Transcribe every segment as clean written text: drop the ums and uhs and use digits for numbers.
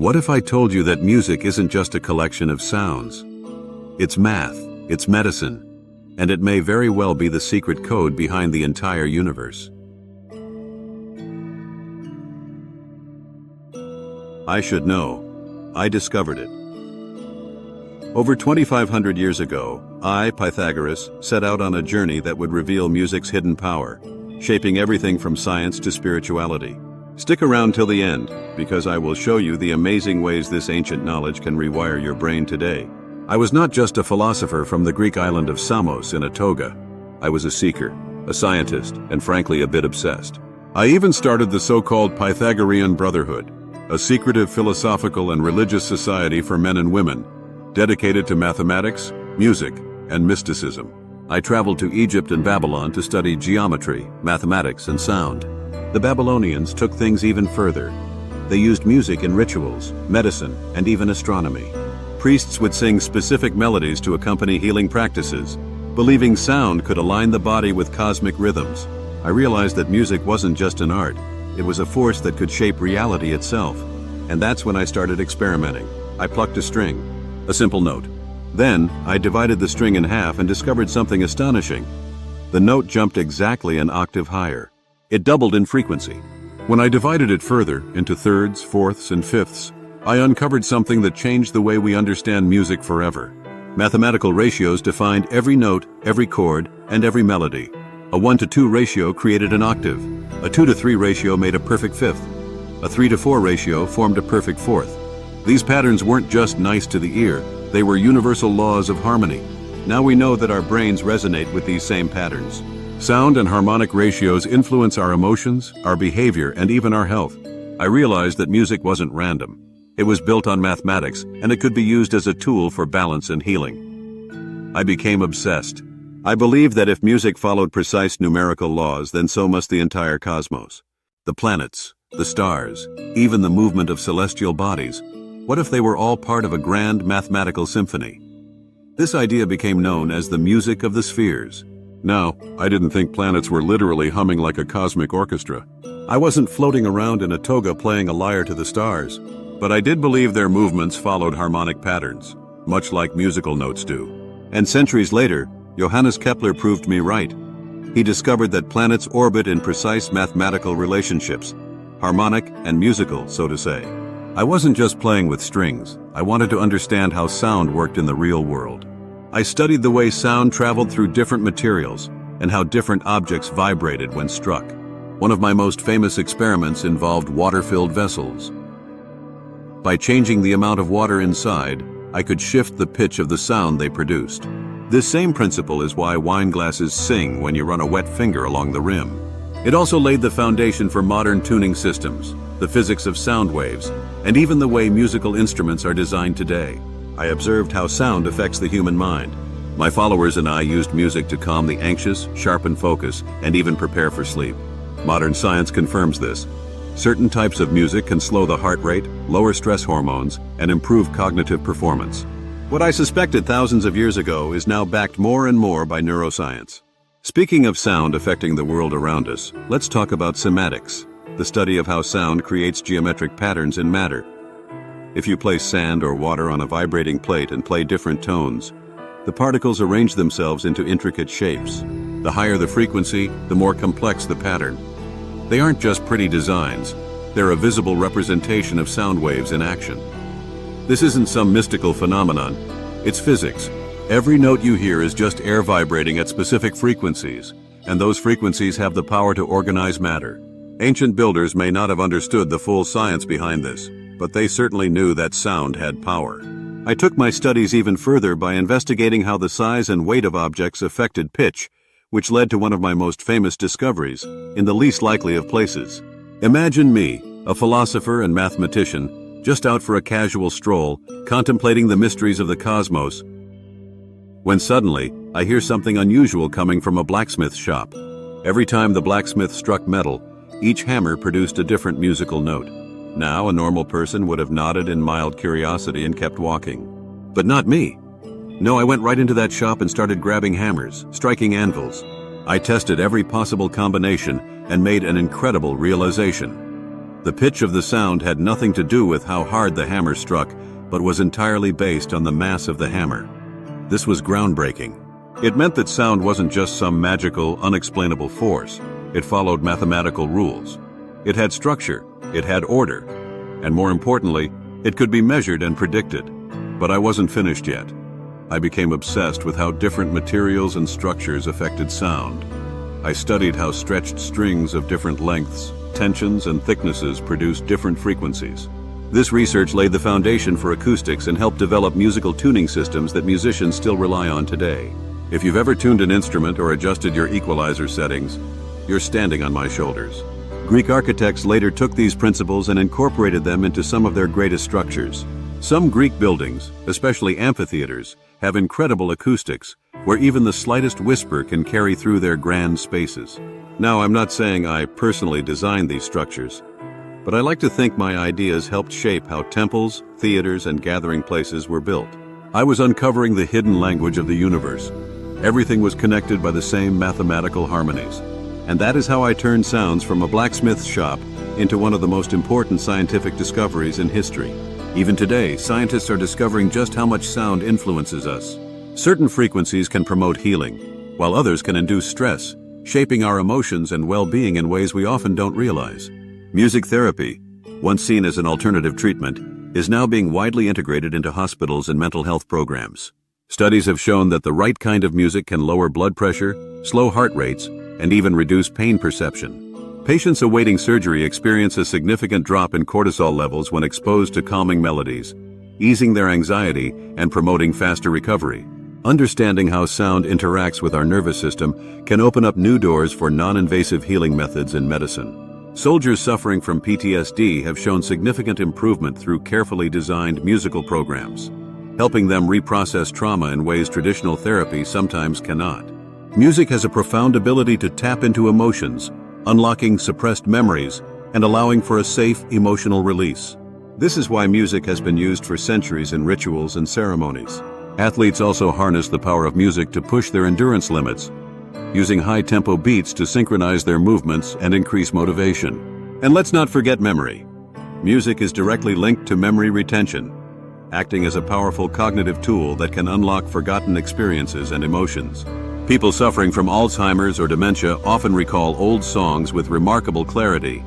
What if I told you that music isn't just a collection of sounds? It's math, it's medicine, and it may very well be the secret code behind the entire universe. I should know. I discovered it. Over 2,500 years ago, I, Pythagoras, set out on a journey that would reveal music's hidden power, shaping everything from science to spirituality. Stick around till the end, because I will show you the amazing ways this ancient knowledge can rewire your brain today. I was not just a philosopher from the Greek island of Samos in a toga. I was a seeker, a scientist, and frankly a bit obsessed. I even started the so-called Pythagorean Brotherhood, a secretive philosophical and religious society for men and women, dedicated to mathematics, music, and mysticism. I traveled to Egypt and Babylon to study geometry, mathematics, and sound. The Babylonians took things even further. They used music in rituals, medicine, and even astronomy. Priests would sing specific melodies to accompany healing practices, believing sound could align the body with cosmic rhythms. I realized that music wasn't just an art, it was a force that could shape reality itself. And that's when I started experimenting. I plucked a string, a simple note. Then, I divided the string in half and discovered something astonishing. The note jumped exactly an octave higher. It doubled in frequency. When I divided it further, into thirds, fourths, and fifths, I uncovered something that changed the way we understand music forever. Mathematical ratios defined every note, every chord, and every melody. A 1-to-2 ratio created an octave. A 2-to-3 ratio made a perfect fifth. A 3-to-4 ratio formed a perfect fourth. These patterns weren't just nice to the ear, they were universal laws of harmony. Now we know that our brains resonate with these same patterns. Sound and harmonic ratios influence our emotions, our behavior, and even our health. I realized that music wasn't random. It was built on mathematics, and it could be used as a tool for balance and healing. I became obsessed. I believed that if music followed precise numerical laws, then so must the entire cosmos. The planets, the stars, even the movement of celestial bodies. What if they were all part of a grand mathematical symphony? This idea became known as the music of the spheres. Now, I didn't think planets were literally humming like a cosmic orchestra. I wasn't floating around in a toga playing a lyre to the stars, but I did believe their movements followed harmonic patterns, much like musical notes do. And centuries later, Johannes Kepler proved me right. He discovered that planets orbit in precise mathematical relationships, harmonic and musical, so to say. I wasn't just playing with strings. I wanted to understand how sound worked in the real world. I studied the way sound traveled through different materials and how different objects vibrated when struck. One of my most famous experiments involved water-filled vessels. By changing the amount of water inside, I could shift the pitch of the sound they produced. This same principle is why wine glasses sing when you run a wet finger along the rim. It also laid the foundation for modern tuning systems, the physics of sound waves, and even the way musical instruments are designed today. I observed how sound affects the human mind. My followers and I used music to calm the anxious, sharpen focus, and even prepare for sleep. Modern science confirms this. Certain types of music can slow the heart rate, lower stress hormones, and improve cognitive performance. What I suspected thousands of years ago is now backed more and more by neuroscience. Speaking of sound affecting the world around us, let's talk about cymatics, the study of how sound creates geometric patterns in matter. If you place sand or water on a vibrating plate and play different tones, the particles arrange themselves into intricate shapes. The higher the frequency, the more complex the pattern. They aren't just pretty designs, they're a visible representation of sound waves in action. This isn't some mystical phenomenon, it's physics. Every note you hear is just air vibrating at specific frequencies, and those frequencies have the power to organize matter. Ancient builders may not have understood the full science behind this, but they certainly knew that sound had power. I took my studies even further by investigating how the size and weight of objects affected pitch, which led to one of my most famous discoveries, in the least likely of places. Imagine me, a philosopher and mathematician, just out for a casual stroll, contemplating the mysteries of the cosmos, when suddenly, I hear something unusual coming from a blacksmith shop. Every time the blacksmith struck metal, each hammer produced a different musical note. Now, a normal person would have nodded in mild curiosity and kept walking. But not me. No, I went right into that shop and started grabbing hammers, striking anvils. I tested every possible combination and made an incredible realization. The pitch of the sound had nothing to do with how hard the hammer struck, but was entirely based on the mass of the hammer. This was groundbreaking. It meant that sound wasn't just some magical, unexplainable force. It followed mathematical rules. It had structure, it had order, and more importantly, it could be measured and predicted. But I wasn't finished yet. I became obsessed with how different materials and structures affected sound. I studied how stretched strings of different lengths, tensions, and thicknesses produced different frequencies. This research laid the foundation for acoustics and helped develop musical tuning systems that musicians still rely on today. If you've ever tuned an instrument or adjusted your equalizer settings, you're standing on my shoulders. Greek architects later took these principles and incorporated them into some of their greatest structures. Some Greek buildings, especially amphitheaters, have incredible acoustics, where even the slightest whisper can carry through their grand spaces. Now, I'm not saying I personally designed these structures, but I like to think my ideas helped shape how temples, theaters, and gathering places were built. I was uncovering the hidden language of the universe. Everything was connected by the same mathematical harmonies. And that is how I turned sounds from a blacksmith's shop into one of the most important scientific discoveries in history. Even today, scientists are discovering just how much sound influences us. Certain frequencies can promote healing, while others can induce stress, shaping our emotions and well-being in ways we often don't realize. Music therapy, once seen as an alternative treatment, is now being widely integrated into hospitals and mental health programs. Studies have shown that the right kind of music can lower blood pressure, slow heart rates, and even reduce pain perception. Patients awaiting surgery experience a significant drop in cortisol levels when exposed to calming melodies, easing their anxiety and promoting faster recovery. Understanding how sound interacts with our nervous system can open up new doors for non-invasive healing methods in medicine. Soldiers suffering from PTSD have shown significant improvement through carefully designed musical programs, helping them reprocess trauma in ways traditional therapy sometimes cannot. Music has a profound ability to tap into emotions, unlocking suppressed memories and allowing for a safe emotional release. This is why music has been used for centuries in rituals and ceremonies. Athletes also harness the power of music to push their endurance limits, using high-tempo beats to synchronize their movements and increase motivation. And let's not forget memory. Music is directly linked to memory retention, acting as a powerful cognitive tool that can unlock forgotten experiences and emotions. People suffering from Alzheimer's or dementia often recall old songs with remarkable clarity.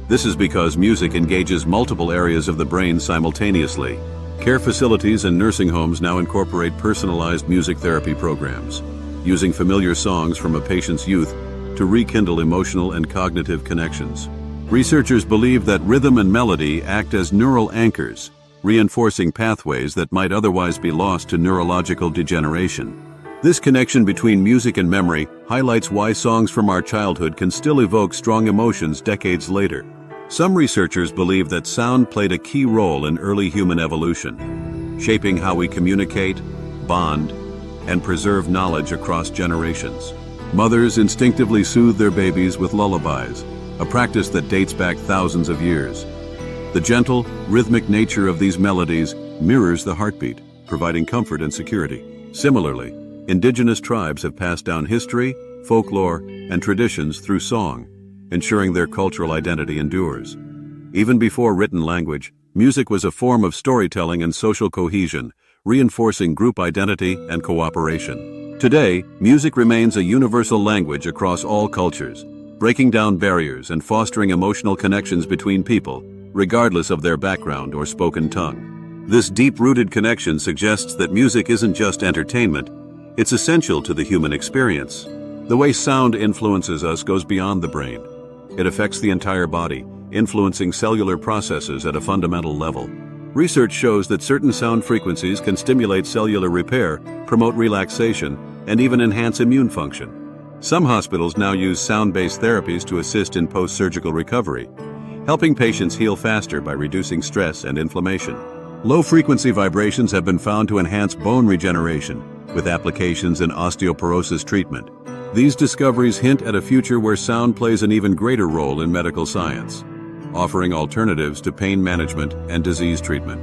This is because music engages multiple areas of the brain simultaneously. Care facilities and nursing homes now incorporate personalized music therapy programs, using familiar songs from a patient's youth to rekindle emotional and cognitive connections. Researchers believe that rhythm and melody act as neural anchors, reinforcing pathways that might otherwise be lost to neurological degeneration. This connection between music and memory highlights why songs from our childhood can still evoke strong emotions decades later. Some researchers believe that sound played a key role in early human evolution, shaping how we communicate, bond, and preserve knowledge across generations. Mothers instinctively soothe their babies with lullabies, a practice that dates back thousands of years. The gentle, rhythmic nature of these melodies mirrors the heartbeat, providing comfort and security. Similarly, indigenous tribes have passed down history, folklore, and traditions through song, ensuring their cultural identity endures. Even before written language, music was a form of storytelling and social cohesion, reinforcing group identity and cooperation. Today, music remains a universal language across all cultures, breaking down barriers and fostering emotional connections between people, regardless of their background or spoken tongue. This deep-rooted connection suggests that music isn't just entertainment, it's essential to the human experience. The way sound influences us goes beyond the brain. It affects the entire body, influencing cellular processes at a fundamental level. Research shows that certain sound frequencies can stimulate cellular repair, promote relaxation, and even enhance immune function. Some hospitals now use sound-based therapies to assist in post-surgical recovery, helping patients heal faster by reducing stress and inflammation. Low-frequency vibrations have been found to enhance bone regeneration, with applications in osteoporosis treatment. These discoveries hint at a future where sound plays an even greater role in medical science, offering alternatives to pain management and disease treatment.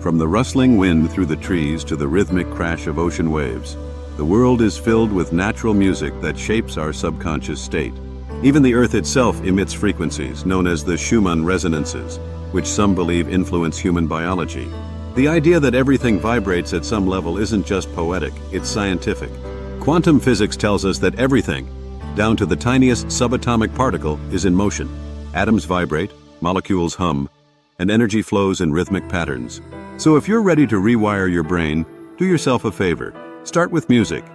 From the rustling wind through the trees to the rhythmic crash of ocean waves, the world is filled with natural music that shapes our subconscious state. Even the Earth itself emits frequencies known as the Schumann resonances, which some believe influence human biology. The idea that everything vibrates at some level isn't just poetic, it's scientific. Quantum physics tells us that everything, down to the tiniest subatomic particle, is in motion. Atoms vibrate, molecules hum, and energy flows in rhythmic patterns. So if you're ready to rewire your brain, do yourself a favor. Start with music.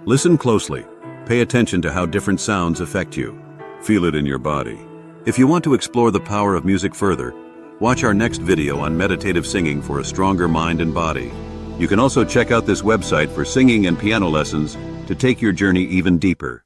Listen closely. Pay attention to how different sounds affect you. Feel it in your body. If you want to explore the power of music further, watch our next video on meditative singing for a stronger mind and body. You can also check out this website for singing and piano lessons to take your journey even deeper.